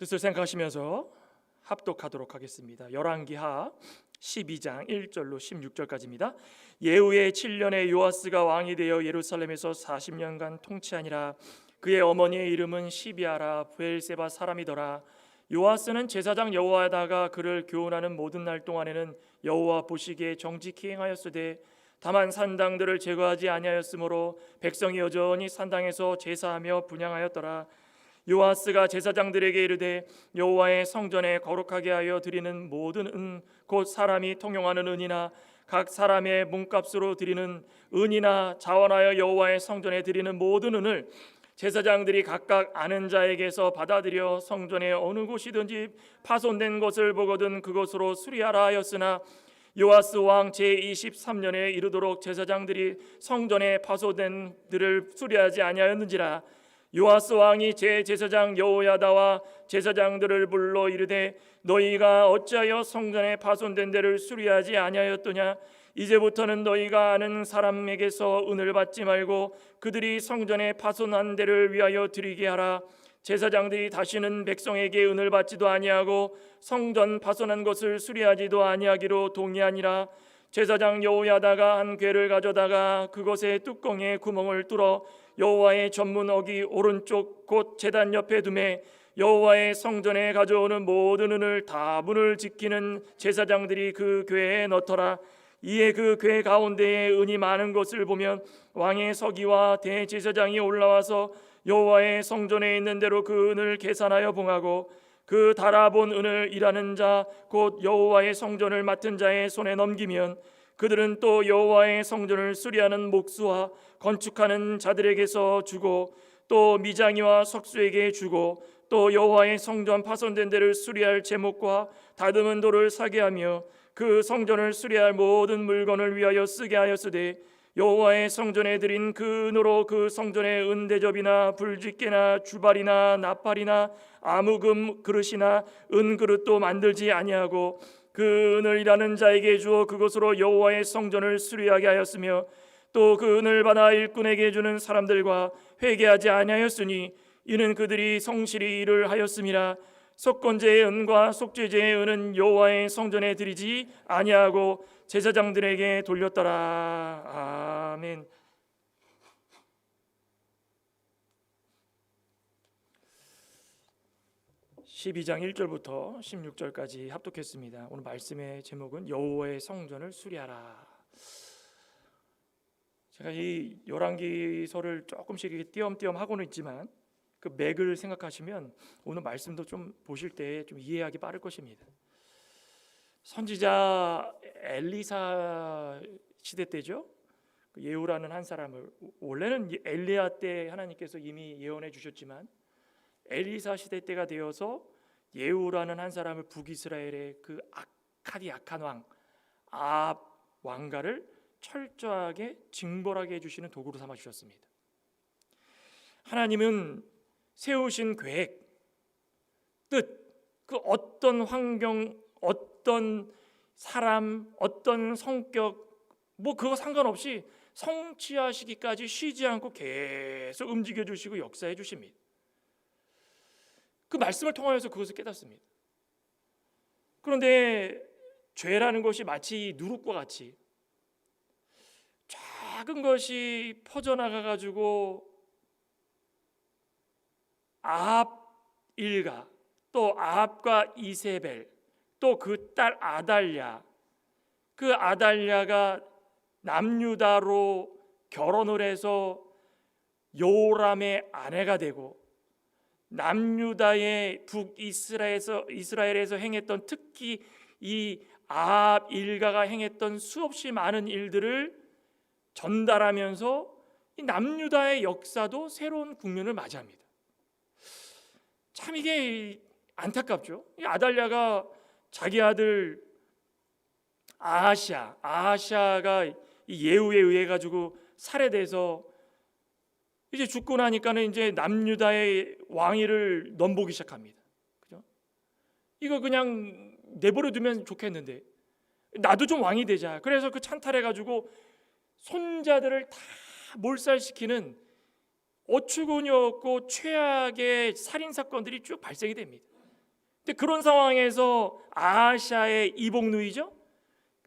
뜻을 생각하시면서 합독하도록 하겠습니다. 열왕기하 12장 1절로 16절까지입니다. 예후의 7년에 요아스가 왕이 되어 예루살렘에서 40년간 통치하니라. 그의 어머니의 이름은 시비아라 브엘세바 사람이더라. 요아스는 제사장 여호와다가 그를 교훈하는 모든 날 동안에는 여호와 보시기에 정직히 행하였으되 다만 산당들을 제거하지 아니하였으므로 백성이 여전히 산당에서 제사하며 분향하였더라. 요아스가 제사장들에게 이르되 여호와의 성전에 거룩하게 하여 드리는 모든 은 곧 사람이 통용하는 은이나 각 사람의 몸값으로 드리는 은이나 자원하여 여호와의 성전에 드리는 모든 은을 제사장들이 각각 아는 자에게서 받아들여 성전의 어느 곳이든지 파손된 것을 보거든 그것으로 수리하라 하였으나 요아스 왕 제23년에 이르도록 제사장들이 성전에 파손된 들을 수리하지 아니하였는지라. 요아스 왕이 제사장 여호야다와 제사장들을 불러 이르되 너희가 어찌하여 성전에 파손된 데를 수리하지 아니하였더냐. 이제부터는 너희가 아는 사람에게서 은을 받지 말고 그들이 성전에 파손한 데를 위하여 드리게 하라. 제사장들이 다시는 백성에게 은을 받지도 아니하고 성전 파손한 것을 수리하지도 아니하기로 동의하니라. 제사장 여호야다가 한 궤를 가져다가 그것의 뚜껑에 구멍을 뚫어 여호와의 전문 어기 오른쪽 곧 제단 옆에 두매 여호와의 성전에 가져오는 모든 은을 다 문을 지키는 제사장들이 그 궤에 넣더라. 이에 그 궤 가운데에 은이 많은 것을 보면 왕의 서기와 대제사장이 올라와서 여호와의 성전에 있는 대로 그 은을 계산하여 봉하고 그 달아본 은을 일하는 자 곧 여호와의 성전을 맡은 자의 손에 넘기면 그들은 또 여호와의 성전을 수리하는 목수와 건축하는 자들에게서 주고 또 미장이와 석수에게 주고 또 여호와의 성전 파손된 데를 수리할 제목과 다듬은 돌을 사게 하며 그 성전을 수리할 모든 물건을 위하여 쓰게 하였으되 여호와의 성전에 드린 그 은으로 그 성전의 은대접이나 불집게나 주발이나 나팔이나 아무금 그릇이나 은그릇도 만들지 아니하고 그 은을 일하는 자에게 주어 그것으로 여호와의 성전을 수리하게 하였으며 또 그 은을 받아 일꾼에게 주는 사람들과 회개하지 아니하였으니 이는 그들이 성실히 일을 하였음이라. 속건제의 은과 속죄제의 은은 여호와의 성전에 드리지 아니하고 제사장들에게 돌렸더라. 아멘. (12장) 1절부터 16절까지 합독했습니다. 오늘 말씀의 제목은 여호와의 성전을 수리하라. 제가 이 열왕기서를 조금씩 이렇게 띄엄띄엄 하고는 있지만 그 맥을 생각하시면 오늘 말씀도 좀 보실 때 좀 이해하기 빠를 것입니다. 선지자 엘리사 시대 때죠. 예후라는 한 사람을, 원래는 엘리야 때 하나님께서 이미 예언해 주셨지만 엘리사 시대 때가 되어서 예후라는 한 사람을 북이스라엘의 그 악한 왕 아합 왕가를 철저하게 징벌하게 해주시는 도구로 삼아 주셨습니다. 하나님은 세우신 계획, 뜻, 그 어떤 환경, 어떤 사람, 어떤 성격, 뭐 그거 상관없이 성취하시기까지 쉬지 않고 계속 움직여 주시고 역사해 주십니다. 그 말씀을 통하여서 그것을 깨닫습니다. 그런데 죄라는 것이 마치 누룩과 같이 작은 것이 퍼져나가 가지고 아합 일가, 또 아합과 이세벨, 또 그 딸 아달랴, 그 아달랴가 남유다로 결혼을 해서 요람의 아내가 되고 남유다의 북이스라엘에서 행했던, 특히 이 아합 일가가 행했던 수없이 많은 일들을 전달하면서 이 남유다의 역사도 새로운 국면을 맞이합니다. 참 이게 안타깝죠. 이 아달랴가 자기 아들 아하샤가 이 예후에 의해 가지고 살해돼서 이제 죽고 나니까는 이제 남유다의 왕위를 넘보기 시작합니다. 그죠? 이거 그냥 내버려 두면 좋겠는데 나도 좀 왕이 되자. 그래서 그 찬탈해 가지고 손자들을 다 몰살시키는 어처구니 없고 최악의 살인 사건들이 쭉 발생이 됩니다. 근데 그런 상황에서 아하시아의 이복 누이죠,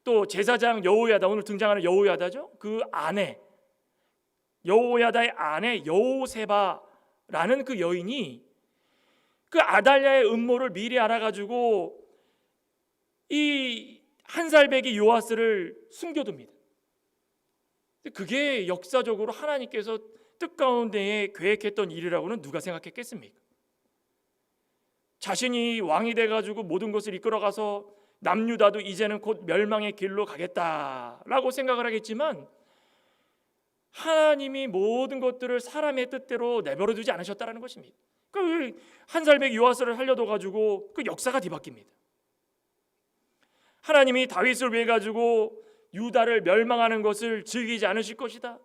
또 제사장 여호야다, 오늘 등장하는 여호야다죠, 그 아내, 여호야다의 아내 여호세바라는 그 여인이 그 아달랴의 음모를 미리 알아가지고 이 한 살배기 요아스를 숨겨둡니다. 그게 역사적으로 하나님께서 뜻 가운데에 계획했던 일이라고는 누가 생각했겠습니까? 자신이 왕이 돼가지고 모든 것을 이끌어가서 남유다도 이제는 곧 멸망의 길로 가겠다라고 생각을 하겠지만, 하나님이 모든 것들을 사람의 뜻대로 내버려 두지 않으셨다는 것입니다. 그 한 살배기 요아스를 살려둬가지고 그 역사가 뒤바뀝니다. 하나님이 다윗을 위해 가지고 유다를 멸망하는 것을 즐기지 않으실 것이다.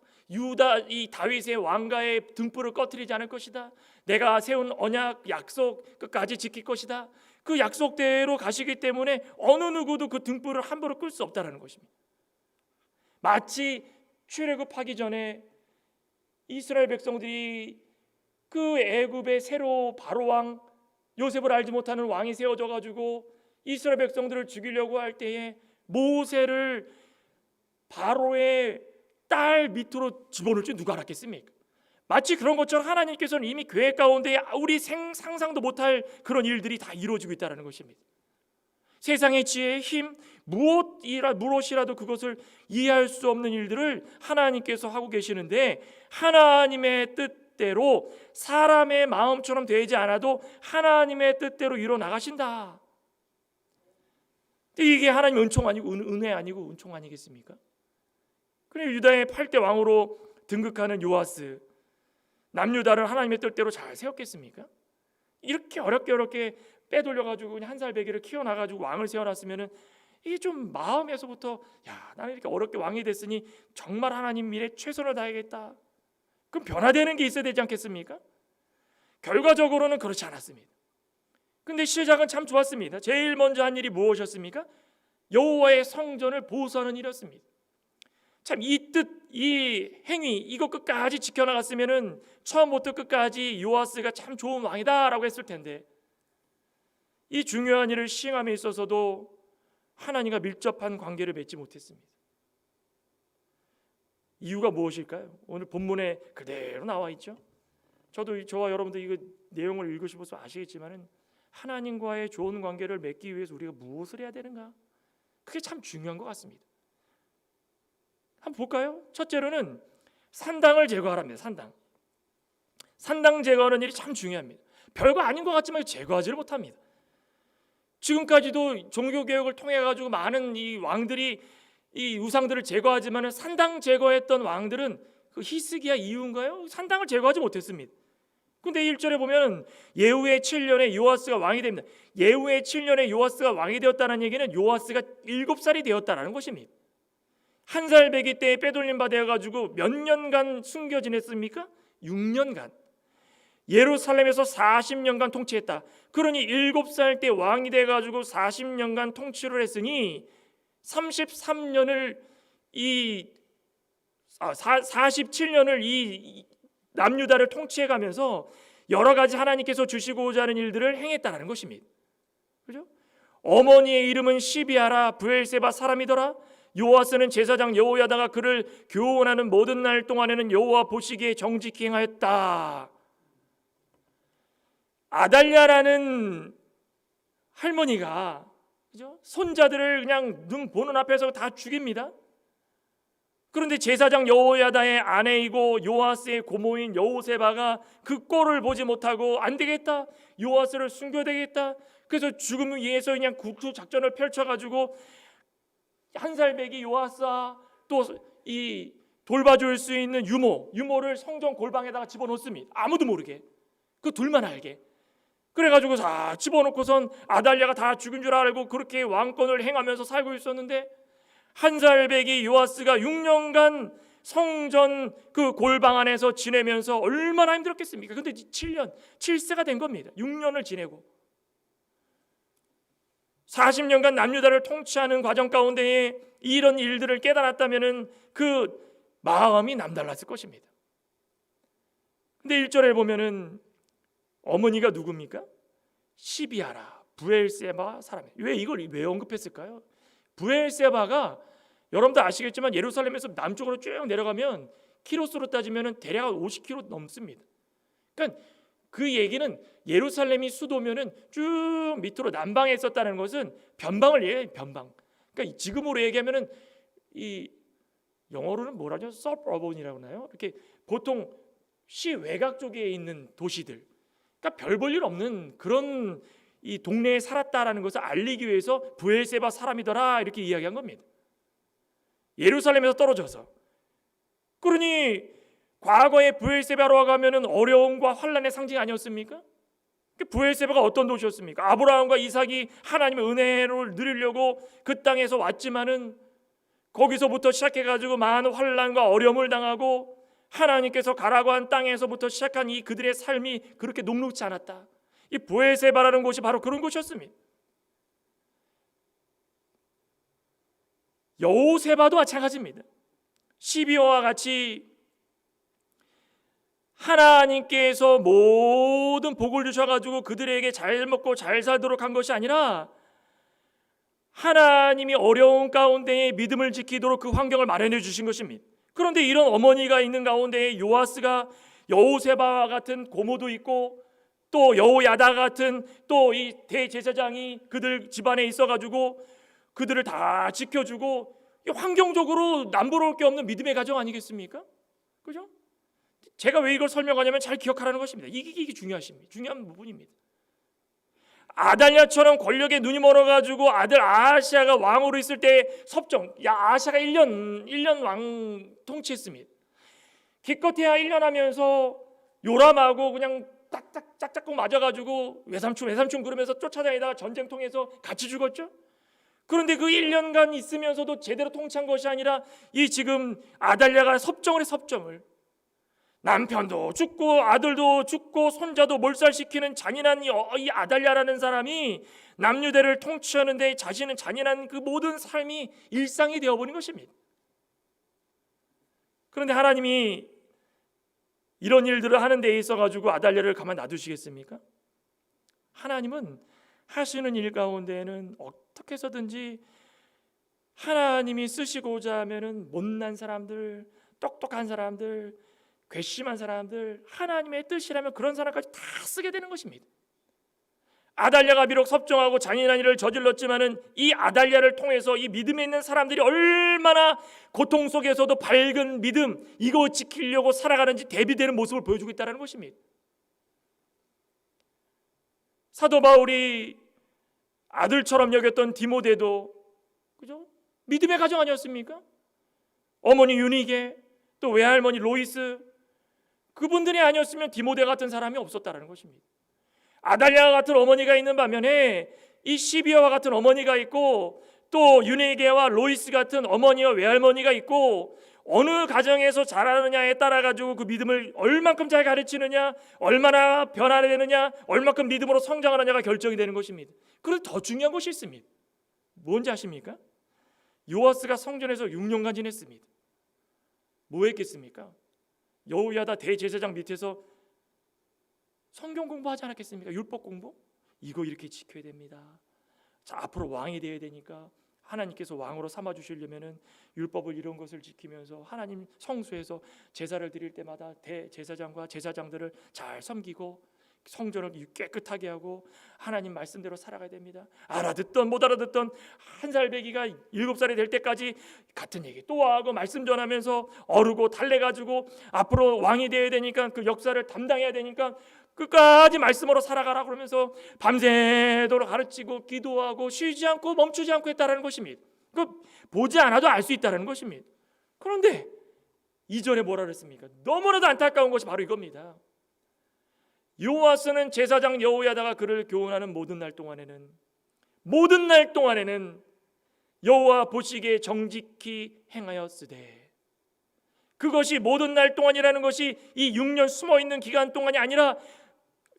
이 다윗의 왕가의 등불을 꺼트리지 않을 것이다. 내가 세운 언약 약속 끝까지 지킬 것이다. 그 약속대로 가시기 때문에 어느 누구도 그 등불을 함부로 끌 수 없다는 것입니다. 마치 출애굽하기 전에 이스라엘 백성들이 그 애굽의 새로 바로 왕, 요셉을 알지 못하는 왕이 세워져 가지고 이스라엘 백성들을 죽이려고 할 때에 모세를 바로의 딸 밑으로 집어넣을 줄 누가 알았겠습니까? 마치 그런 것처럼 하나님께서는 이미 계획 가운데 우리 상상도 못할 그런 일들이 다 이루어지고 있다는 것입니다. 세상의 지혜의 힘, 무엇이라도 그것을 이해할 수 없는 일들을 하나님께서 하고 계시는데, 하나님의 뜻대로 사람의 마음처럼 되지 않아도 하나님의 뜻대로 이루어 나가신다. 이게 하나님 은총 아니고 은혜 아니고 은총 아니겠습니까? 그래, 유다의 8대 왕으로 등극하는 요아스, 남유다를 하나님의 뜻대로 잘 세웠겠습니까? 이렇게 어렵게 빼돌려가지고 한 살배기를 키워놔가지고 왕을 세워놨으면은 이게 좀 마음에서부터, 야, 나는 이렇게 어렵게 왕이 됐으니 정말 하나님 미래 최선을 다하겠다. 그럼 변화되는 게 있어야 되지 않겠습니까? 결과적으로는 그렇지 않았습니다. 근데 시작은 참 좋았습니다. 제일 먼저 한 일이 무엇이었습니까? 여호와의 성전을 보수하는 일이었습니다. 참 이 뜻, 이 행위, 이거 끝까지 지켜나갔으면은 처음부터 끝까지 요아스가 참 좋은 왕이다라고 했을 텐데, 이 중요한 일을 시행함에 있어서도 하나님과 밀접한 관계를 맺지 못했습니다. 이유가 무엇일까요? 오늘 본문에 그대로 나와 있죠. 저와 여러분들 이거 내용을 읽으시면서 아시겠지만은 하나님과의 좋은 관계를 맺기 위해서 우리가 무엇을 해야 되는가? 그게 참 중요한 것 같습니다. 한번 볼까요? 첫째로는 산당을 제거하랍니다. 산당 제거하는 일이 참 중요합니다. 별거 아닌 것 같지만 제거하지를 못합니다. 지금까지도 종교개혁을 통해 가지고 많은 이 왕들이 이 우상들을 제거하지만 산당 제거했던 왕들은 그 히스기야 이후인가요? 산당을 제거하지 못했습니다. 근데 1절에 보면 예후의 7년에 요아스가 왕이 됩니다. 예후의 7년에 요아스가 왕이 되었다는 얘기는 요아스가 7살이 되었다는 것입니다. 한 살배기 때에 빼돌림 받아가지고 몇 년간 숨겨 지냈습니까? 6년간. 예루살렘에서 40년간 통치했다. 그러니 7살 때 왕이 돼가지고 40년간 통치를 했으니 33년을 47년을 이 남유다를 통치해가면서 여러 가지 하나님께서 주시고자 하는 일들을 행했다는 것입니다. 그죠? 어머니의 이름은 시비아라 브엘세바 사람이더라. 요아스는 제사장 여호야다가 그를 교훈하는 모든 날 동안에는 여호와 보시기에 정직히 행하였다. 아달랴라는 할머니가, 그죠? 손자들을 그냥 눈 보는 앞에서 다 죽입니다. 그런데 제사장 여호야다의 아내이고 요아스의 고모인 여호세바가 그 꼴을 보지 못하고 안 되겠다, 요아스를 숨겨야 되겠다. 그래서 죽음을 위해서 그냥 구투 작전을 펼쳐가지고 한 살배기 요아스와 또 이 돌봐줄 수 있는 유모를 성전 골방에다가 집어넣습니다. 아무도 모르게, 그 둘만 알게. 그래가지고 다 집어넣고선 아달랴가 다 죽은 줄 알고 그렇게 왕권을 행하면서 살고 있었는데, 한 살배기 요아스가 6년간 성전 그 골방 안에서 지내면서 얼마나 힘들었겠습니까? 근데 7세가 된 겁니다. 6년을 지내고 40년간 남유다를 통치하는 과정 가운데에 이런 일들을 깨달았다면 그 마음이 남달랐을 것입니다. 근데 1절에 보면은 어머니가 누굽니까? 시비아라 브엘세바 사람. 왜 이걸 왜 언급했을까요? 브엘세바가 여러분도 아시겠지만 예루살렘에서 남쪽으로 쭉 내려가면 키로수로 따지면 대략 50km 넘습니다. 그러니까 그 얘기는 예루살렘이 수도면은 쭉 밑으로 남방에 있었다는 것은 변방을 얘기해요. 변방. 그러니까 지금으로 얘기하면은 이 영어로는 뭐라죠? 서버번이라고 하나요? 이렇게 보통 시 외곽 쪽에 있는 도시들. 그러니까 별 볼 일 없는 그런 이 동네에 살았다라는 것을 알리기 위해서 브엘세바 사람이더라 이렇게 이야기한 겁니다. 예루살렘에서 떨어져서. 그러니 과거에 브엘세바로 가면은 어려움과 환란의 상징 아니었습니까? 브엘세바가 어떤 도시였습니까? 아브라함과 이삭이 하나님의 은혜를 누리려고 그 땅에서 왔지만은 거기서부터 시작해가지고 많은 환란과 어려움을 당하고 하나님께서 가라고 한 땅에서부터 시작한 이 그들의 삶이 그렇게 녹록지 않았다. 이 브엘세바라는 곳이 바로 그런 곳이었습니다. 여호세바도 마찬가지입니다. 12호와 같이 하나님께서 모든 복을 주셔가지고 그들에게 잘 먹고 잘 살도록 한 것이 아니라 하나님이 어려운 가운데에 믿음을 지키도록 그 환경을 마련해 주신 것입니다. 그런데 이런 어머니가 있는 가운데에 요아스가 여호세바와 같은 고모도 있고 또 여호야다 같은 또 이 대제사장이 그들 집안에 있어가지고 그들을 다 지켜주고 환경적으로 남부러울 게 없는 믿음의 가정 아니겠습니까? 그죠? 제가 왜 이걸 설명하냐면 잘 기억하라는 것입니다. 이게 중요한 부분입니다. 아달랴처럼 권력에 눈이 멀어가지고 아들 아하시아가 왕으로 있을 때 섭정, 아하시아가 1년 왕 통치했습니다. 기껏해야 1년 하면서 요람하고 그냥 짝짝꿍 맞아가지고 외삼촌 그러면서 쫓아다니다가 전쟁 통해서 같이 죽었죠. 그런데 그 1년간 있으면서도 제대로 통치한 것이 아니라 이 지금 아달랴가 섭정을 남편도 죽고 아들도 죽고 손자도 몰살시키는 잔인한 이 아달랴라는 사람이 남유대를 통치하는데 자신은 잔인한 그 모든 삶이 일상이 되어버린 것입니다. 그런데 하나님이 이런 일들을 하는 데에 있어가지고 아달랴를 가만 놔두시겠습니까? 하나님은 하시는 일 가운데에는 어떻게 해서든지 하나님이 쓰시고자 하면은 못난 사람들, 똑똑한 사람들, 괘씸한 사람들, 하나님의 뜻이라면 그런 사람까지 다 쓰게 되는 것입니다. 아달랴가 비록 섭정하고 잔인한 일을 저질렀지만은 이 아달랴를 통해서 이 믿음에 있는 사람들이 얼마나 고통 속에서도 밝은 믿음, 이거 지키려고 살아가는지 대비되는 모습을 보여주고 있다는 것입니다. 사도 바울이 아들처럼 여겼던 디모데도 그죠? 믿음의 가정 아니었습니까? 어머니 유니게 또 외할머니 로이스 그분들이 아니었으면 디모데 같은 사람이 없었다는 것입니다. 아달랴 같은 어머니가 있는 반면에 이 시비아와 같은 어머니가 있고 또 유니게와 로이스 같은 어머니와 외할머니가 있고 어느 가정에서 자라느냐에 따라 가지고 그 믿음을 얼만큼 잘 가르치느냐, 얼마나 변화되느냐, 얼만큼 믿음으로 성장하느냐가 결정이 되는 것입니다. 그런데 더 중요한 것이 있습니다. 뭔지 아십니까? 요아스가 성전에서 6년간 지냈습니다. 뭐 했겠습니까? 여호야다 대제사장 밑에서 성경 공부하지 않았겠습니까? 율법 공부? 이거 이렇게 지켜야 됩니다. 자, 앞으로 왕이 되어야 되니까 하나님께서 왕으로 삼아 주시려면은 율법을 이런 것을 지키면서 하나님 성소에서 제사를 드릴 때마다 대제사장과 제사장들을 잘 섬기고 성전을 깨끗하게 하고 하나님 말씀대로 살아가야 됩니다. 알아듣던 못 알아듣던 한 살 배기가 7살이 될 때까지 같은 얘기 또 하고 말씀 전하면서 어르고 달래가지고 앞으로 왕이 되어야 되니까 그 역사를 담당해야 되니까 끝까지 말씀으로 살아가라 그러면서 밤새도록 가르치고 기도하고 쉬지 않고 멈추지 않고 했다라는 것입니다. 그 보지 않아도 알 수 있다라는 것입니다. 그런데 이전에 뭐라 그랬습니까? 너무나도 안타까운 것이 바로 이겁니다. 요아스는 제사장 여호야다가 그를 교훈하는 모든 날 동안에는 여호와 보시기에 정직히 행하였으되 그것이 모든 날 동안이라는 것이 이 6년 숨어있는 기간 동안이 아니라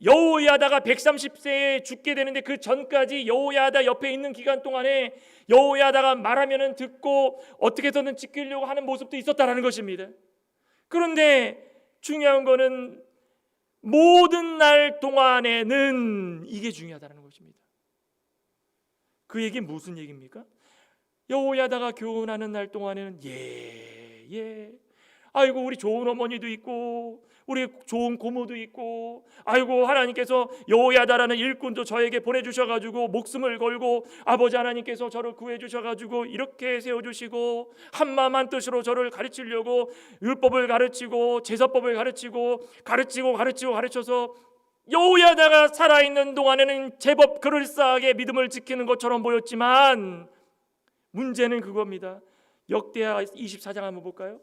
여호야다가 130세에 죽게 되는데 그 전까지 여호야다 옆에 있는 기간 동안에 여호야다가 말하면은 듣고 어떻게든 지키려고 하는 모습도 있었다라는 것입니다. 그런데 중요한 거는 모든 날 동안에는 이게 중요하다는 것입니다. 그 얘기 무슨 얘기입니까? 여호야다가 교훈하는 날 동안에는 아이고 우리 좋은 어머니도 있고 우리 좋은 고모도 있고 아이고 하나님께서 여호야다라는 일꾼도 저에게 보내주셔가지고 목숨을 걸고 아버지 하나님께서 저를 구해주셔가지고 이렇게 세워주시고 한마음 한뜻으로 저를 가르치려고 율법을 가르치고 제사법을 가르쳐서 여호야다가 살아있는 동안에는 제법 그럴싸하게 믿음을 지키는 것처럼 보였지만 문제는 그겁니다. 역대하 24장 한번 볼까요?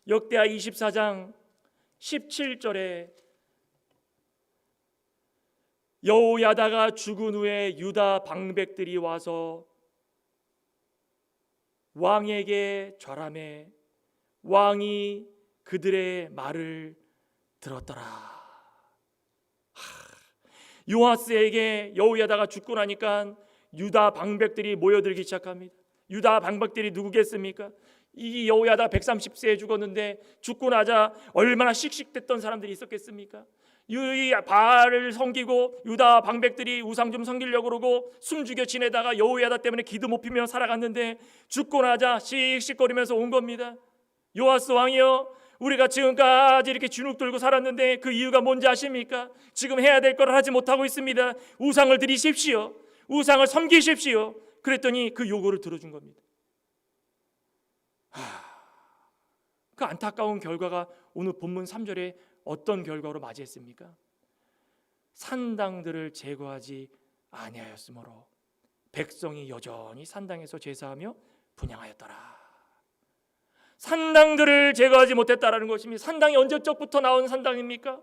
역대하 24장 17절에 여호야다가 죽은 후에 유다 방백들이 와서 왕에게 절하매 왕이 그들의 말을 들었더라. 요아스에게 여호야다가 죽고 나니까 유다 방백들이 모여들기 시작합니다. 유다 방백들이 누구겠습니까? 이 여호야다 130세에 죽었는데 죽고 나자 얼마나 씩씩댔던 사람들이 있었겠습니까? 이 바알을 섬기고 유다 방백들이 우상 좀 섬기려고 그러고 숨죽여 지내다가 여호야다 때문에 기도 못 피며 살아갔는데 죽고 나자 씩씩거리면서 온 겁니다. 요아스 왕이여, 우리가 지금까지 이렇게 주눅 들고 살았는데 그 이유가 뭔지 아십니까? 지금 해야 될 걸 하지 못하고 있습니다. 우상을 드리십시오. 우상을 섬기십시오. 그랬더니 그 요구를 들어준 겁니다. 그 안타까운 결과가 오늘 본문 3절에 어떤 결과로 맞이했습니까? 산당들을 제거하지 아니하였으므로 백성이 여전히 산당에서 제사하며 분향하였더라. 산당들을 제거하지 못했다라는 것입니다. 산당이 언제적부터 나온 산당입니까?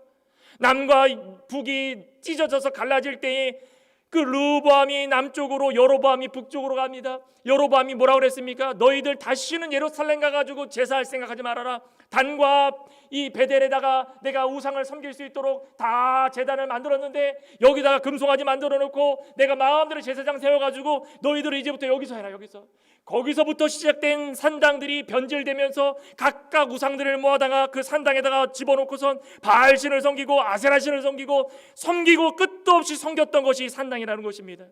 남과 북이 찢어져서 갈라질 때에 그 르호보암이 남쪽으로 여로보암이 북쪽으로 갑니다. 여로보암이 뭐라고 그랬습니까? 너희들 다시는 예루살렘 가가지고 제사할 생각하지 말아라. 단과 이 베델에다가 내가 우상을 섬길 수 있도록 다 제단을 만들었는데 여기다가 금송아지 만들어 놓고 내가 마음대로 제사장 세워가지고 너희들은 이제부터 여기서 해라. 여기서. 거기서부터 시작된 산당들이 변질되면서 각각 우상들을 모아다가 그 산당에다가 집어넣고선 바알신을 섬기고 아세라신을 섬기고 끝도 없이 섬겼던 것이 산당이라는 것입니다.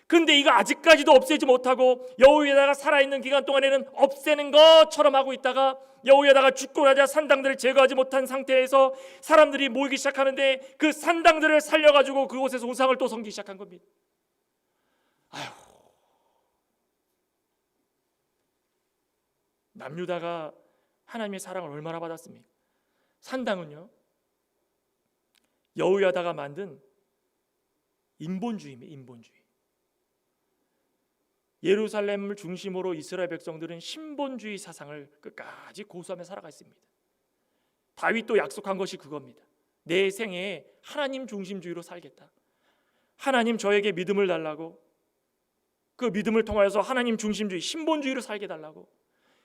근데 이거 아직까지도 없애지 못하고 여호야다가 살아있는 기간 동안에는 없애는 것처럼 하고 있다가 여호야다가 죽고 나자 산당들을 제거하지 못한 상태에서 사람들이 모이기 시작하는데 그 산당들을 살려가지고 그곳에서 우상을 또 섬기기 시작한 겁니다. 남유다가 하나님의 사랑을 얼마나 받았습니까? 산당은요, 여호야다가 만든 인본주의입니다. 인본주의. 예루살렘을 중심으로 이스라엘 백성들은 신본주의 사상을 끝까지 고수하며 살아갔습니다. 다윗도 약속한 것이 그겁니다. 내 생에 하나님 중심주의로 살겠다. 하나님 저에게 믿음을 달라고, 그 믿음을 통하여서 하나님 중심주의 신본주의로 살게 달라고.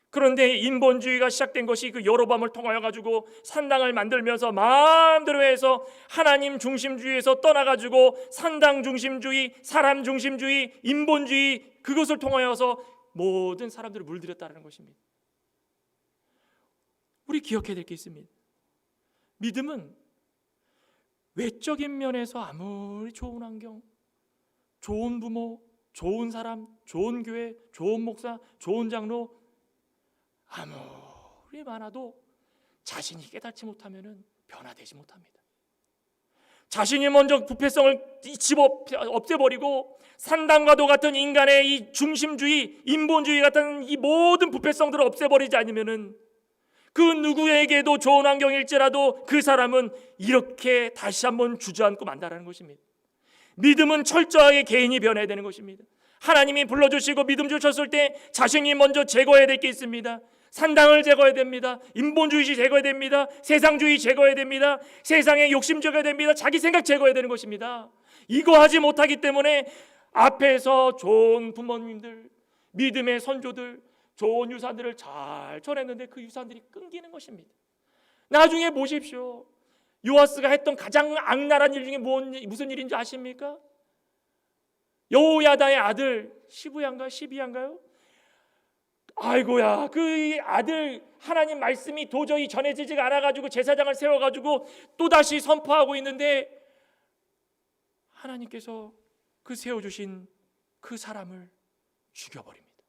그런데 인본주의가 시작된 것이 그 여로보암을 통하여 가지고 산당을 만들면서 마음대로 해서 하나님 중심주의에서 떠나가지고 산당 중심주의, 사람 중심주의, 인본주의, 그것을 통하여서 모든 사람들을 물들였다는 것입니다. 우리 기억해야 될 게 있습니다. 믿음은 외적인 면에서 아무리 좋은 환경, 좋은 부모, 좋은 사람, 좋은 교회, 좋은 목사, 좋은 장로 아무리 많아도 자신이 깨닫지 못하면 변화되지 못합니다. 자신이 먼저 부패성을 없애버리고 산당과도 같은 인간의 이 중심주의, 인본주의 같은 이 모든 부패성들을 없애버리지 않으면 그 누구에게도 좋은 환경일지라도 그 사람은 이렇게 다시 한번 주저앉고 만다라는 것입니다. 믿음은 철저하게 개인이 변해야 되는 것입니다. 하나님이 불러주시고 믿음 주셨을 때 자신이 먼저 제거해야 될 게 있습니다. 산당을 제거해야 됩니다. 인본주의 제거해야 됩니다. 세상주의 제거해야 됩니다. 세상의 욕심 제거해야 됩니다. 자기 생각 제거해야 되는 것입니다. 이거 하지 못하기 때문에 앞에서 좋은 부모님들, 믿음의 선조들, 좋은 유산들을 잘 전했는데 그 유산들이 끊기는 것입니다. 나중에 보십시오. 요아스가 했던 가장 악랄한 일 중에 무슨 일인지 아십니까? 여호야다의 아들 시비야인가요? 아이고야, 그 아들 하나님 말씀이 도저히 전해지지가 않아가지고 제사장을 세워가지고 또다시 선포하고 있는데 하나님께서 그 세워주신 그 사람을 죽여버립니다.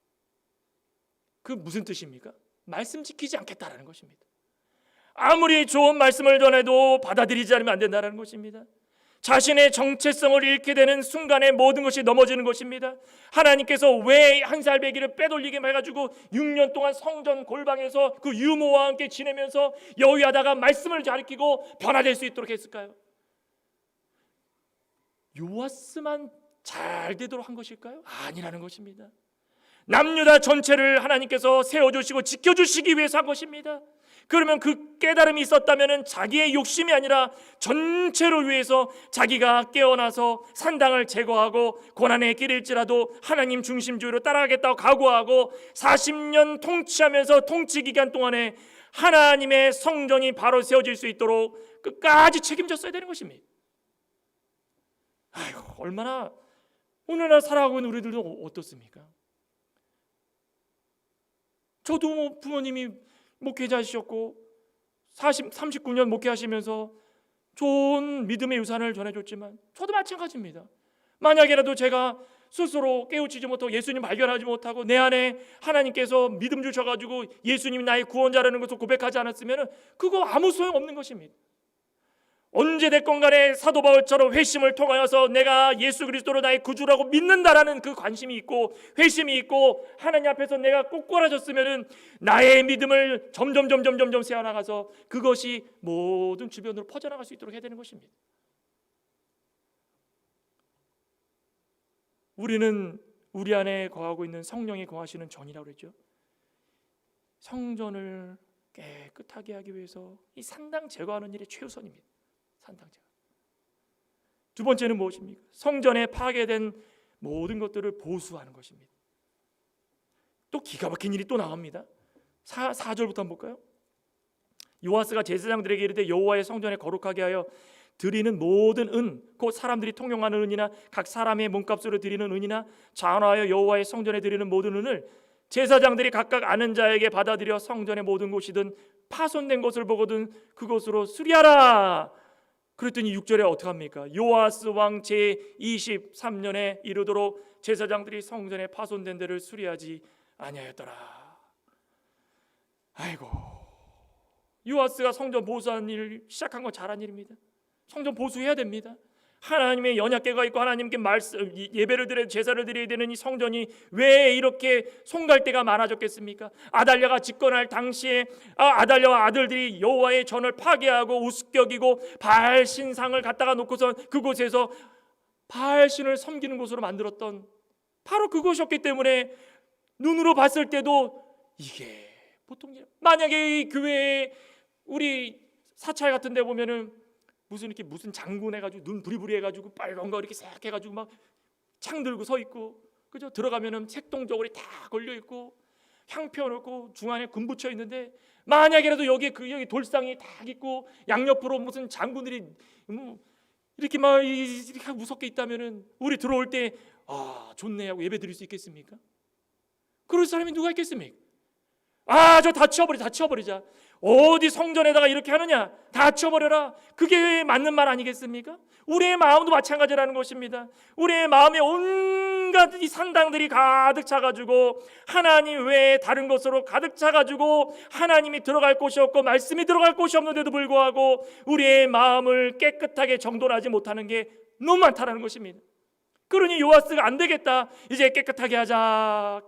그 무슨 뜻입니까? 말씀 지키지 않겠다라는 것입니다. 아무리 좋은 말씀을 전해도 받아들이지 않으면 안 된다는 것입니다. 자신의 정체성을 잃게 되는 순간에 모든 것이 넘어지는 것입니다. 하나님께서 왜 한 살 배기를 빼돌리게 해가지고 6년 동안 성전 골방에서 그 유모와 함께 지내면서 여위하다가 말씀을 가리키고 변화될 수 있도록 했을까요? 요아스만 잘 되도록 한 것일까요? 아니라는 것입니다. 남유다 전체를 하나님께서 세워주시고 지켜주시기 위해서 한 것입니다. 그러면 그 깨달음이 있었다면 자기의 욕심이 아니라 전체를 위해서 자기가 깨어나서 산당을 제거하고 고난의 길일지라도 하나님 중심주의로 따라가겠다고 각오하고 40년 통치하면서 통치 기간 동안에 하나님의 성전이 바로 세워질 수 있도록 끝까지 책임졌어야 되는 것입니다. 아이고, 얼마나 오늘날 살아가고 있는 우리들도 어떻습니까? 저도 부모님이 목회자이셨고 39년 목회하시면서 좋은 믿음의 유산을 전해줬지만 저도 마찬가지입니다. 만약에라도 제가 스스로 깨우치지 못하고 예수님 발견하지 못하고 내 안에 하나님께서 믿음 주셔가지고 예수님이 나의 구원자라는 것을 고백하지 않았으면 그거 아무 소용없는 것입니다. 언제 됐건 간에 사도 바울처럼 회심을 통하여서 내가 예수 그리스도로 나의 구주라고 믿는다라는 그 관심이 있고 회심이 있고 하나님 앞에서 내가 꼿꼿해졌으면 나의 믿음을 점점 세워나가서 그것이 모든 주변으로 퍼져나갈 수 있도록 해야 되는 것입니다. 우리는 우리 안에 거하고 있는 성령이 거하시는 전이라고 그랬죠. 성전을 깨끗하게 하기 위해서 이 산당 제거하는 일이 최우선입니다. 산당제거. 두 번째는 무엇입니까? 성전에 파괴된 모든 것들을 보수하는 것입니다. 또 기가 막힌 일이 또 나옵니다. 4절부터 한번 볼까요? 요아스가 제사장들에게 이르되 여호와의 성전에 거룩하게 하여 드리는 모든 은, 곧 사람들이 통용하는 은이나 각 사람의 몸값으로 드리는 은이나 장화하여 여호와의 성전에 드리는 모든 은을 제사장들이 각각 아는 자에게 받아들여 성전의 모든 곳이든 파손된 것을 보거든 그것으로 수리하라. 그랬더니 6절에 어떻게 합니까? 요아스 왕 제23년에 이르도록 제사장들이 성전에 파손된 데를 수리하지 아니하였더라. 아이고, 요아스가 성전 보수하는 일을 시작한 건 잘한 일입니다. 성전 보수해야 됩니다. 하나님의 언약궤가 있고 하나님께 말씀 예배를 드려 제사를 드려야 되는 이 성전이 왜 이렇게 송갈대가 많아졌겠습니까? 아달랴가 집권할 당시에 아달랴와 아들들이 여호와의 전을 파괴하고 우습격이고 바알 신상을 갖다가 놓고선 그곳에서 바알 신을 섬기는 곳으로 만들었던 바로 그것이었기 때문에 눈으로 봤을 때도 이게 보통 일. 만약에 이 교회에 우리 사찰 같은 데 보면은 무슨 장군 해가지고 눈 부리부리 해가지고 빨간 거 이렇게 싹 해가지고 막 창 들고 서 있고, 그죠? 들어가면은 색동저고리 다 걸려 있고 향 피워놓고 중앙에 금 붙여 있는데 만약에라도 여기 돌상이 딱 있고 양옆으로 무슨 장군들이 이렇게 막 이렇게 무섭게 있다면은 우리 들어올 때 좋네 하고 예배 드릴 수 있겠습니까? 그럴 사람이 누가 있겠습니까? 저 다 치워버리자. 어디 성전에다가 이렇게 하느냐? 다 치워버려라. 그게 맞는 말 아니겠습니까? 우리의 마음도 마찬가지라는 것입니다. 우리의 마음에 온갖 이 산당들이 가득 차가지고 하나님 외에 다른 것으로 가득 차가지고 하나님이 들어갈 곳이 없고 말씀이 들어갈 곳이 없는데도 불구하고 우리의 마음을 깨끗하게 정돈하지 못하는 게 너무 많다는 것입니다. 그러니 요아스가 안 되겠다. 이제 깨끗하게 하자.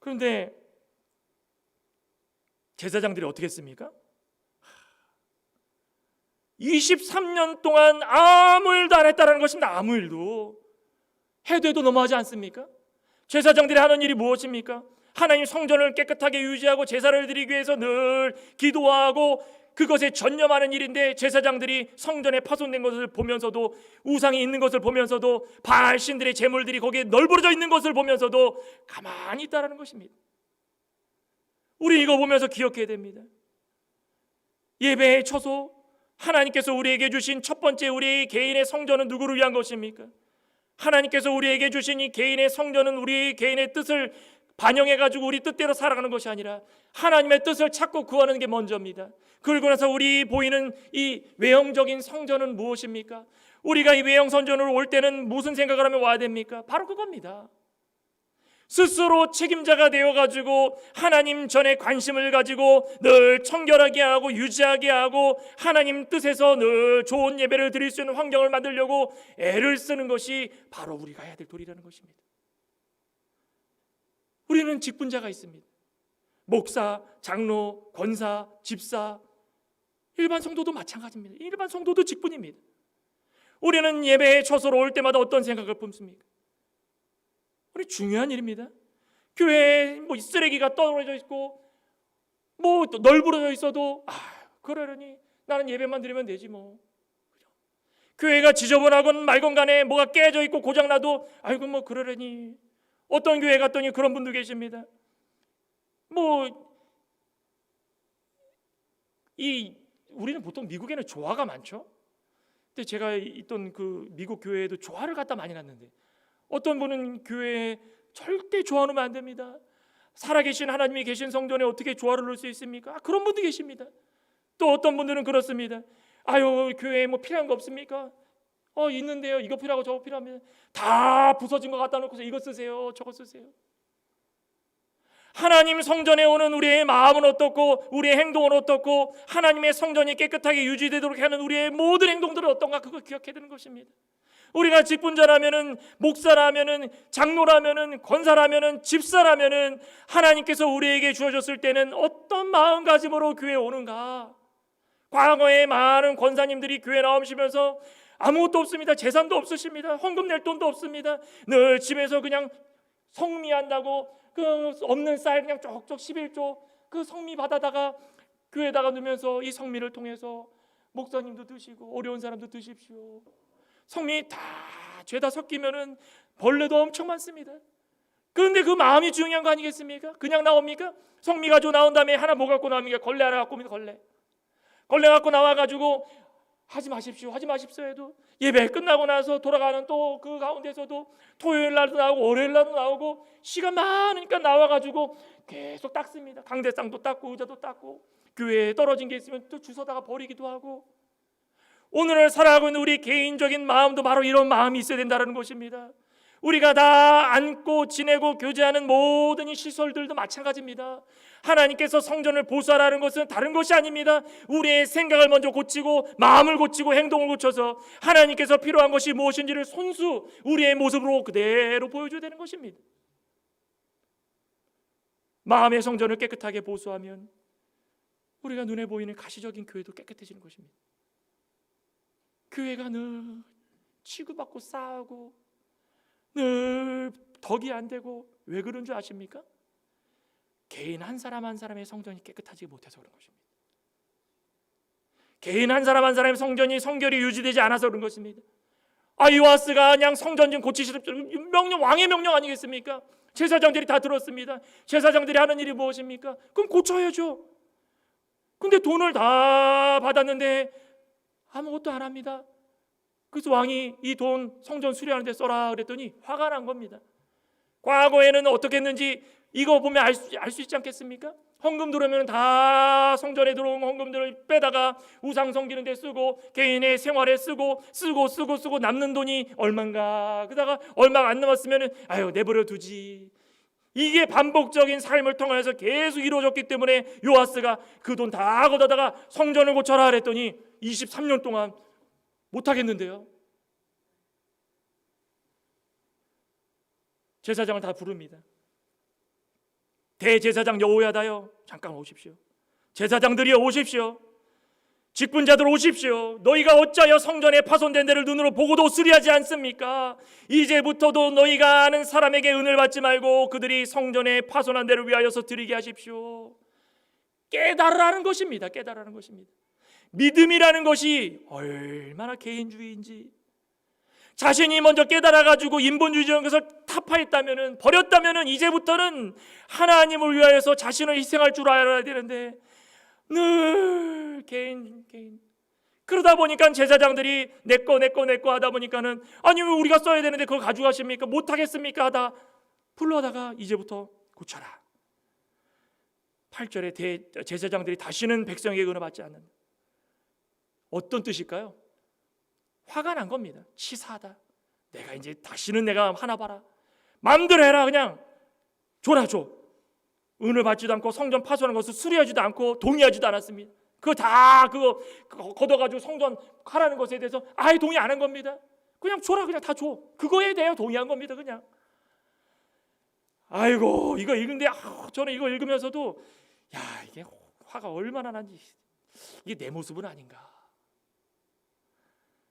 그런데 제사장들이 어떻게 했습니까? 23년 동안 아무 일도 안 했다는 것입니다. 아무 일도. 해도 너무하지 않습니까? 제사장들이 하는 일이 무엇입니까? 하나님 성전을 깨끗하게 유지하고 제사를 드리기 위해서 늘 기도하고 그것에 전념하는 일인데 제사장들이 성전에 파손된 것을 보면서도 우상이 있는 것을 보면서도 바알 신들의 제물들이 거기에 널브러져 있는 것을 보면서도 가만히 있다라는 것입니다. 우리 이거 보면서 기억해야 됩니다. 예배의 처소, 하나님께서 우리에게 주신 첫 번째 우리 개인의 성전은 누구를 위한 것입니까? 하나님께서 우리에게 주신 이 개인의 성전은 우리 개인의 뜻을 반영해가지고 우리 뜻대로 살아가는 것이 아니라 하나님의 뜻을 찾고 구하는 게 먼저입니다. 그러고 나서 우리 보이는 이 외형적인 성전은 무엇입니까? 우리가 이 외형 성전으로 올 때는 무슨 생각을 하면 와야 됩니까? 바로 그겁니다. 스스로 책임자가 되어가지고 하나님 전에 관심을 가지고 늘 청결하게 하고 유지하게 하고 하나님 뜻에서 늘 좋은 예배를 드릴 수 있는 환경을 만들려고 애를 쓰는 것이 바로 우리가 해야 될 도리라는 것입니다. 우리는 직분자가 있습니다. 목사, 장로, 권사, 집사, 일반 성도도 마찬가지입니다. 일반 성도도 직분입니다. 우리는 예배에 처소로 올 때마다 어떤 생각을 품습니까? 우리 중요한 일입니다. 교회에 뭐 쓰레기가 떨어져 있고 뭐 널브러져 있어도 그러려니 나는 예배만 드리면 되지 뭐. 교회가 지저분하건 말건 간에 뭐가 깨져 있고 고장나도 아이고 뭐 그러려니. 어떤 교회 갔더니 그런 분도 계십니다. 우리는 보통 미국에는 조화가 많죠. 근데 제가 있던 그 미국 교회에도 조화를 갖다 많이 놨는데 어떤 분은 교회에 절대 조화 놓으면 안 됩니다. 살아계신 하나님이 계신 성전에 어떻게 조화를 놓을 수 있습니까? 그런 분도 계십니다. 또 어떤 분들은 그렇습니다. 교회에 뭐 필요한 거 없습니까? 있는데요. 이거 필요하고 저거 필요합니다. 다 부서진 거 갖다 놓고서 이거 쓰세요. 저거 쓰세요. 하나님 성전에 오는 우리의 마음은 어떻고 우리의 행동은 어떻고 하나님의 성전이 깨끗하게 유지되도록 하는 우리의 모든 행동들은 어떤가 그걸 기억해야 되는 것입니다. 우리가 직분자라면은 목사라면은 장로라면은 권사라면은 집사라면은 하나님께서 우리에게 주어졌을 때는 어떤 마음가짐으로 교회에 오는가? 과거에 많은 권사님들이 교회 나오시면서 아무것도 없습니다. 재산도 없으십니다. 헌금 낼 돈도 없습니다. 늘 집에서 그냥 성미한다고 그 없는 쌀 그냥 쪽쪽 11조 그 성미 받아다가 교회에다가 넣으면서 이 성미를 통해서 목사님도 드시고 어려운 사람도 드십시오. 성미 다 죄다 섞이면은 벌레도 엄청 많습니다. 그런데 그 마음이 중요한 거 아니겠습니까? 그냥 나옵니까? 성미 가지고 나온 다음에 하나 뭐 갖고 나옵니까? 걸레 하나 갖고 옵니다. 걸레 갖고 나와가지고 하지 마십시오 해도 예배 끝나고 나서 돌아가는 또 그 가운데서도 토요일 날도 나오고 월요일 날도 나오고 시간 많으니까 나와가지고 계속 닦습니다. 강대상도 닦고 의자도 닦고 교회에 떨어진 게 있으면 또 주워다가 버리기도 하고 오늘을 살아가고 있는 우리 개인적인 마음도 바로 이런 마음이 있어야 된다는 것입니다. 우리가 다 앉고 지내고 교제하는 모든 이 시설들도 마찬가지입니다. 하나님께서 성전을 보수하라는 것은 다른 것이 아닙니다. 우리의 생각을 먼저 고치고 마음을 고치고 행동을 고쳐서 하나님께서 필요한 것이 무엇인지를 손수 우리의 모습으로 그대로 보여줘야 되는 것입니다. 마음의 성전을 깨끗하게 보수하면 우리가 눈에 보이는 가시적인 교회도 깨끗해지는 것입니다. 교회가 늘 치고받고 싸우고 늘 덕이 안 되고 왜 그런 줄 아십니까? 개인 한 사람 한 사람의 성전이 깨끗하지 못해서 그런 것입니다. 개인 한 사람 한 사람의 성전이 성결이 유지되지 않아서 그런 것입니다. 요아스가 그냥 성전 좀 고치시라 명령 왕의 명령 아니겠습니까? 제사장들이 다 들었습니다. 제사장들이 하는 일이 무엇입니까? 그럼 고쳐야죠. 근데 돈을 다 받았는데 아무것도 안 합니다. 그래서 왕이 이 돈 성전 수리하는 데 써라 그랬더니 화가 난 겁니다. 과거에는 어떻게 했는지 이거 보면 알 수 있지 않겠습니까? 헌금 들어오면 다 성전에 들어온 헌금들을 빼다가 우상 섬기는 데 쓰고 개인의 생활에 쓰고 남는 돈이 얼마인가 그러다가 얼마 안 남았으면 내버려 두지. 이게 반복적인 삶을 통해서 계속 이루어졌기 때문에 요아스가 그 돈 다 걷어다가 성전을 고쳐라 그랬더니 23년 동안 못하겠는데요. 제사장을 다 부릅니다. 대제사장 여호야다여 잠깐 오십시오. 제사장들이여 오십시오. 직분자들 오십시오. 너희가 어찌하여 성전에 파손된 데를 눈으로 보고도 수리하지 않습니까? 이제부터도 너희가 아는 사람에게 은을 받지 말고 그들이 성전에 파손한 데를 위하여서 드리게 하십시오. 깨달으라는 것입니다. 깨달으라는 것입니다. 믿음이라는 것이 얼마나 개인주의인지 자신이 먼저 깨달아가지고 인본주의적인 것을 타파했다면 버렸다면 이제부터는 하나님을 위하여서 자신을 희생할 줄 알아야 되는데 늘 개인 그러다 보니까 제사장들이 내꺼 하다 보니까는 아니 왜 우리가 써야 되는데 그걸 가져가십니까? 못하겠습니까? 하다 불러다가 이제부터 고쳐라. 8절에 제사장들이 다시는 백성에게 은혜 받지 않는다. 어떤 뜻일까요? 화가 난 겁니다. 치사하다. 내가 이제 다시는 내가 하나 봐라. 마음대로 해라. 그냥 줘라 줘. 은혜 받지도 않고 성전 파손한 것을 수리하지도 않고 동의하지도 않았습니다. 그거 다 그거 걷어가지고 성전 하라는 것에 대해서 아예 동의 안 한 겁니다. 그냥 줘라. 그냥 다 줘. 그거에 대해 동의한 겁니다. 그냥. 아이고 이거 읽는데 저는 이거 읽으면서도 야 이게 화가 얼마나 난지 이게 내 모습은 아닌가.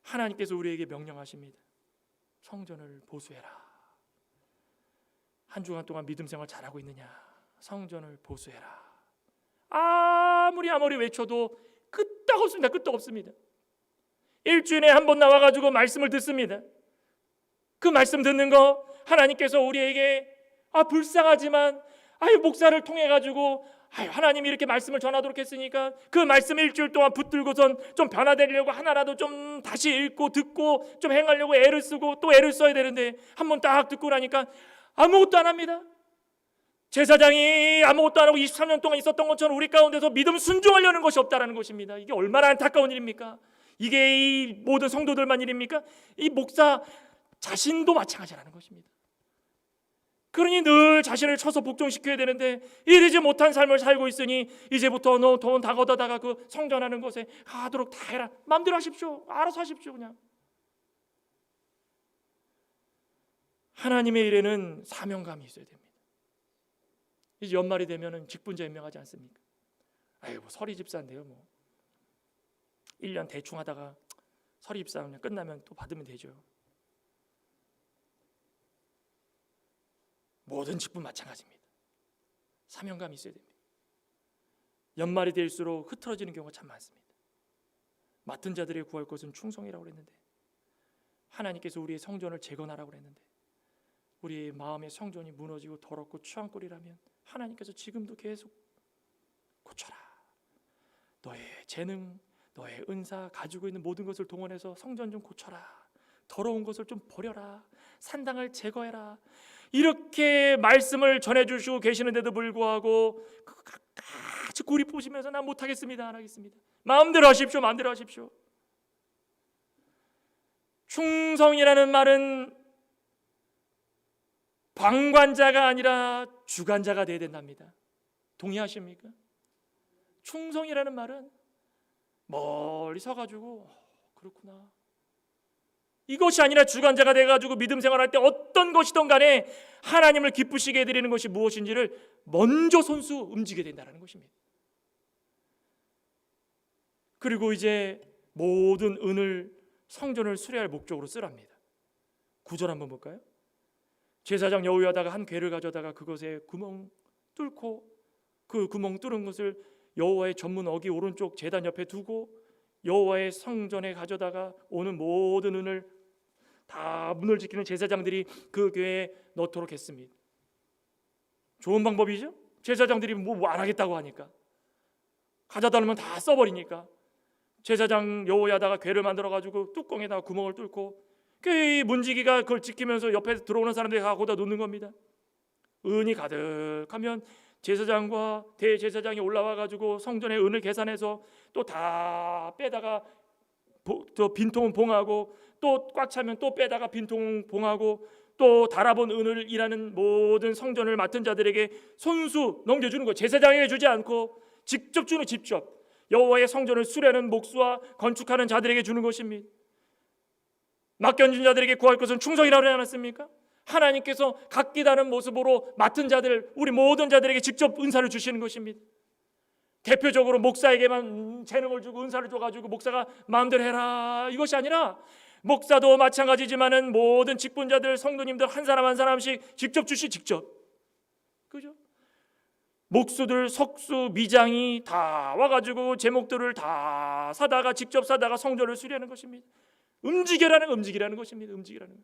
하나님께서 우리에게 명령하십니다. 성전을 보수해라. 한 주간 동안 믿음 생활 잘하고 있느냐? 성전을 보수해라. 아무리 외쳐도 끄떡없습니다. 끄떡없습니다. 일주일에 한 번 나와가지고 말씀을 듣습니다. 그 말씀 듣는 거 하나님께서 우리에게 불쌍하지만 목사를 통해 가지고 하나님이 이렇게 말씀을 전하도록 했으니까 그 말씀 일주일 동안 붙들고선 좀 변화되려고 하나라도 좀 다시 읽고 듣고 좀 행하려고 애를 쓰고 또 애를 써야 되는데 한번 딱 듣고 나니까 아무것도 안 합니다. 제사장이 아무것도 안 하고 23년 동안 있었던 것처럼 우리 가운데서 믿음 순종하려는 것이 없다라는 것입니다. 이게 얼마나 안타까운 일입니까? 이게 이 모든 성도들만 일입니까? 이 목사 자신도 마찬가지라는 것입니다. 그러니 늘 자신을 쳐서 복종시켜야 되는데 이러지 못한 삶을 살고 있으니 이제부터 너 돈 다 걷어다가 그 성전하는 것에 하도록 다 해라. 마음대로 하십시오. 알아서 하십시오. 그냥. 하나님의 일에는 사명감이 있어야 됩니다. 이제 연말이 되면은 직분자 임명하지 않습니까? 뭐 서리 집사인데요. 1년 대충 하다가 서리 집사 그냥 끝나면 또 받으면 되죠. 모든 직분 마찬가지입니다. 사명감이 있어야 됩니다. 연말이 될수록 흐트러지는 경우가 참 많습니다. 맡은 자들의 구할 것은 충성이라고 그랬는데 하나님께서 우리의 성전을 재건하라고 그랬는데 우리의 마음의 성전이 무너지고 더럽고 추한꼴이라면 하나님께서 지금도 계속 고쳐라. 너의 재능, 너의 은사, 가지고 있는 모든 것을 동원해서 성전 좀 고쳐라. 더러운 것을 좀 버려라. 산당을 제거해라. 이렇게 말씀을 전해주시고 계시는데도 불구하고 같이 고리 보시면서 난 못하겠습니다. 안 하겠습니다. 마음대로 하십시오. 마음대로 하십시오. 충성이라는 말은 방관자가 아니라 주관자가 되어야 된답니다. 동의하십니까? 충성이라는 말은 멀리 서가지고 그렇구나. 이것이 아니라 주관자가 돼가지고 믿음 생활할 때 어떤 것이든 간에 하나님을 기쁘시게 해드리는 것이 무엇인지를 먼저 손수 움직이게 된다는 것입니다. 그리고 이제 모든 은을 성전을 수리할 목적으로 쓰랍니다. 9절 한번 볼까요? 제사장 여호야다가 한 궤를 가져다가 그것에 구멍 뚫고 그 구멍 뚫은 것을 여호와의 전문 어기 오른쪽 제단 옆에 두고 여호와의 성전에 가져다가 오는 모든 은을 다 문을 지키는 제사장들이 그 궤에 넣도록 했습니다. 좋은 방법이죠? 제사장들이 뭐 안 하겠다고 하니까 가져다 놓으면 다 써버리니까 제사장 여호야다가 궤를 만들어 가지고 뚜껑에다가 구멍을 뚫고 그 문지기가 그걸 지키면서 옆에 들어오는 사람들이 거기다 놓는 겁니다. 은이 가득하면 제사장과 대제사장이 올라와 가지고 성전의 은을 계산해서 또 다 빼다가 빈통은 봉하고 또 꽉 차면 또 빼다가 빈통 봉하고 또 달아본 은을 일하는 모든 성전을 맡은 자들에게 손수 넘겨주는 거. 제사장에게 주지 않고 직접 주는 직접 여호와의 성전을 수리하는 목수와 건축하는 자들에게 주는 것입니다. 맡겨진 자들에게 구할 것은 충성이라고 하지 않았습니까? 하나님께서 각기 다른 모습으로 맡은 자들, 우리 모든 자들에게 직접 은사를 주시는 것입니다. 대표적으로 목사에게만 재능을 주고 은사를 줘가지고 목사가 마음대로 해라 이것이 아니라 목사도 마찬가지지만은 모든 직분자들, 성도님들 한 사람 한 사람씩 직접 직접, 그죠? 목수들, 석수, 미장이 다 와가지고 제목들을 다 사다가 직접 사다가 성전을 수리하는 것입니다. 움직이라는 것입니다. 움직이라는 것.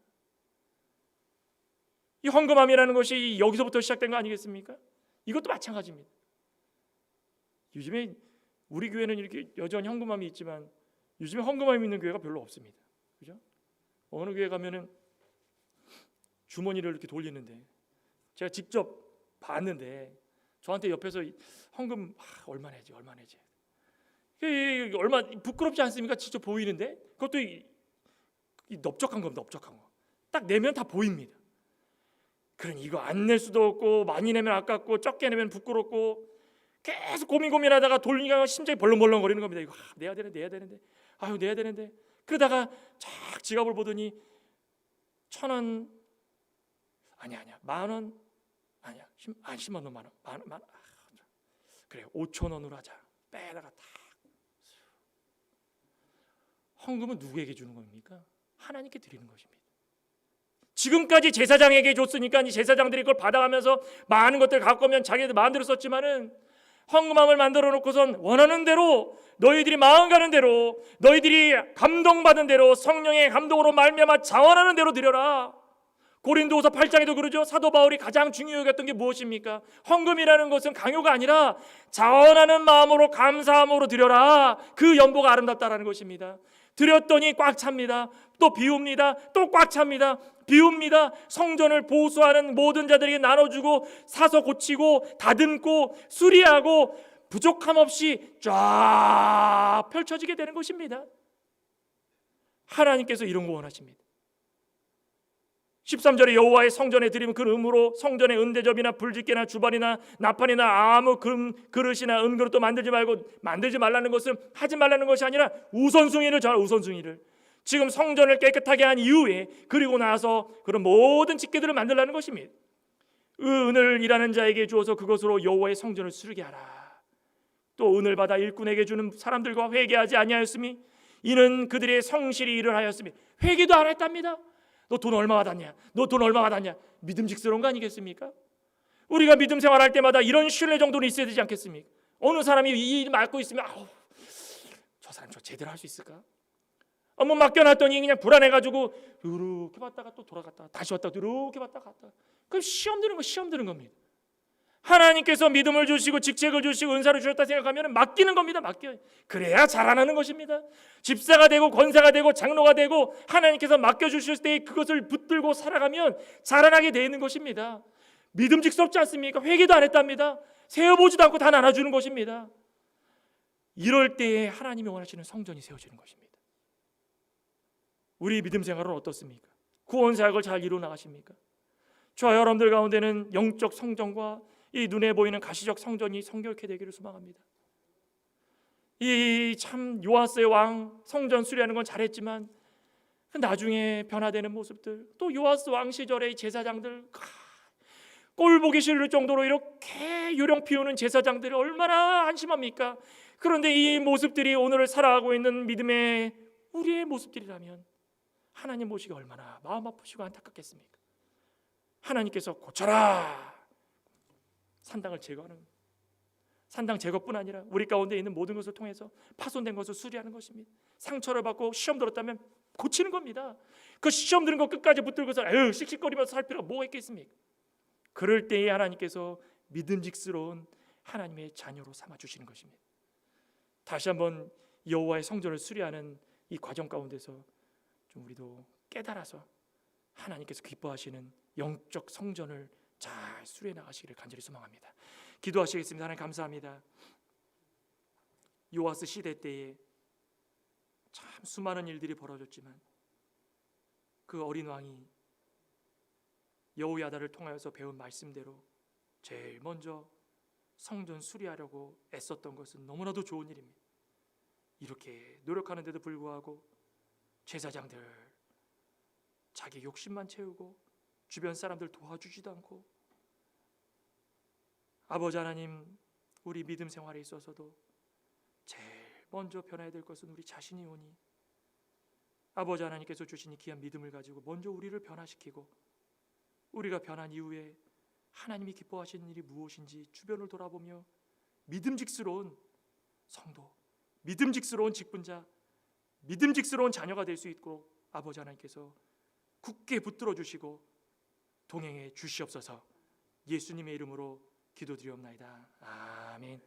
이 헌금함이라는 것이 여기서부터 시작된 거 아니겠습니까? 이것도 마찬가지입니다. 요즘에 우리 교회는 이렇게 여전히 헌금함이 있지만 요즘에 헌금함이 있는 교회가 별로 없습니다. 그죠? 어느 교회 가면은 주머니를 이렇게 돌리는데 제가 직접 봤는데 저한테 옆에서 헌금 얼마 내지 얼마 부끄럽지 않습니까? 직접 보이는데 그것도 이 넓적한 겁니다. 넓적한 거 딱 내면 다 보입니다. 그러니 이거 안 낼 수도 없고 많이 내면 아깝고 적게 내면 부끄럽고 계속 고민하다가 돌리니까 심장이 벌렁벌렁거리는 겁니다. 이거 내야 되는데 아유 내야 되는데 그러다가 쫙 지갑을 보더니 1,000원 아니야 10,000원 아니야 10만 원 만원 그래 5,000원으로 하자 빼다가 탁 헌금은 누구에게 주는 겁니까? 하나님께 드리는 것입니다. 지금까지 제사장에게 줬으니까 이 제사장들이 그걸 받아가면서 많은 것들 갖고 오면 자기들 마음대로 썼지만은 헌금함을 만들어 놓고선 원하는 대로 너희들이 마음 가는 대로 너희들이 감동받은 대로 성령의 감동으로 말미암아 자원하는 대로 드려라. 고린도후서 8장에도 그러죠. 사도 바울이 가장 중요히 여겼던 게 무엇입니까? 헌금이라는 것은 강요가 아니라 자원하는 마음으로 감사함으로 드려라. 그 연보가 아름답다라는 것입니다. 드렸더니 꽉 찹니다. 또 비웁니다. 또 꽉 찹니다. 비웁니다. 성전을 보수하는 모든 자들에게 나눠주고 사서 고치고 다듬고 수리하고 부족함 없이 쫙 펼쳐지게 되는 것입니다. 하나님께서 이런 거 원하십니다. 13절에 여호와의 성전에 드리면 그 음으로 성전의 은대접이나 불집게나 주발이나 나판이나 아무 그릇이나 은그릇도 만들지 말라는 것은 하지 말라는 것이 아니라 우선순위를 정할 우선순위를 지금 성전을 깨끗하게 한 이후에 그리고 나서 그런 모든 집게들을 만들라는 것입니다. 은을 일하는 자에게 주어서 그것으로 여호와의 성전을 수르게 하라. 또 은을 받아 일꾼에게 주는 사람들과 회개하지 아니하였으니 이는 그들의 성실히 일을 하였으니 회개도 안 했답니다. 너 돈 얼마 받았냐? 너 돈 얼마 받았냐? 믿음직스러운 거 아니겠습니까? 우리가 믿음 생활할 때마다 이런 신뢰 정도는 있어야 되지 않겠습니까? 어느 사람이 이 일 맡고 있으면 저 사람 저 제대로 할 수 있을까? 뭐 맡겨놨더니 그냥 불안해가지고 이렇게 봤다가 또 돌아갔다가 다시 왔다가 이렇게 봤다가 갔다가 그럼 시험 드는 겁니다. 하나님께서 믿음을 주시고 직책을 주시고 은사를 주셨다 생각하면 맡기는 겁니다. 맡겨요. 그래야 자라나는 것입니다. 집사가 되고 권사가 되고 장로가 되고 하나님께서 맡겨주실 때 그것을 붙들고 살아가면 자라나게 되는 것입니다. 믿음직스럽지 않습니까? 회개도 안 했답니다. 세어보지도 않고 다 나눠주는 것입니다. 이럴 때에 하나님이 원하시는 성전이 세워지는 것입니다. 우리 믿음 생활은 어떻습니까? 구원 사역을 잘 이루어 나가십니까? 저와 여러분들 가운데는 영적 성전과 이 눈에 보이는 가시적 성전이 성결케 되기를 소망합니다. 이 참 요아스의 왕 성전 수리하는 건 잘했지만 나중에 변화되는 모습들, 또 요아스 왕 시절의 제사장들 꼴 보기 싫을 정도로 이렇게 요령 피우는 제사장들이 얼마나 한심합니까? 그런데 이 모습들이 오늘을 살아가고 있는 믿음의 우리의 모습들이라면 하나님 보시기 얼마나 마음 아프시고 안타깝겠습니까? 하나님께서 고쳐라. 산당을 제거하는, 산당 제거뿐 아니라 우리 가운데 있는 모든 것을 통해서 파손된 것을 수리하는 것입니다. 상처를 받고 시험 들었다면 고치는 겁니다. 그 시험 들은 거 끝까지 붙들고서 씩씩거리면서 살 필요가 뭐가 있겠습니까? 그럴 때에 하나님께서 믿음직스러운 하나님의 자녀로 삼아주시는 것입니다. 다시 한번 여호와의 성전을 수리하는 이 과정 가운데서 좀 우리도 깨달아서 하나님께서 기뻐하시는 영적 성전을 잘 수리해 나가시기를 간절히 소망합니다. 기도하시겠습니다. 하나님 감사합니다. 요아스 시대 때에 참 수많은 일들이 벌어졌지만 그 어린 왕이 여호야다를 통하여서 배운 말씀대로 제일 먼저 성전 수리하려고 애썼던 것은 너무나도 좋은 일입니다. 이렇게 노력하는데도 불구하고 제사장들 자기 욕심만 채우고 주변 사람들 도와주지도 않고 아버지 하나님, 우리 믿음 생활에 있어서도 제일 먼저 변해야 될 것은 우리 자신이오니 아버지 하나님께서 주신 이 귀한 믿음을 가지고 먼저 우리를 변화시키고 우리가 변한 이후에 하나님이 기뻐하시는 일이 무엇인지 주변을 돌아보며 믿음직스러운 성도, 믿음직스러운 직분자, 믿음직스러운 자녀가 될 수 있고 아버지 하나님께서 굳게 붙들어 주시고 동행해 주시옵소서. 예수님의 이름으로 기도드리옵나이다. 아멘.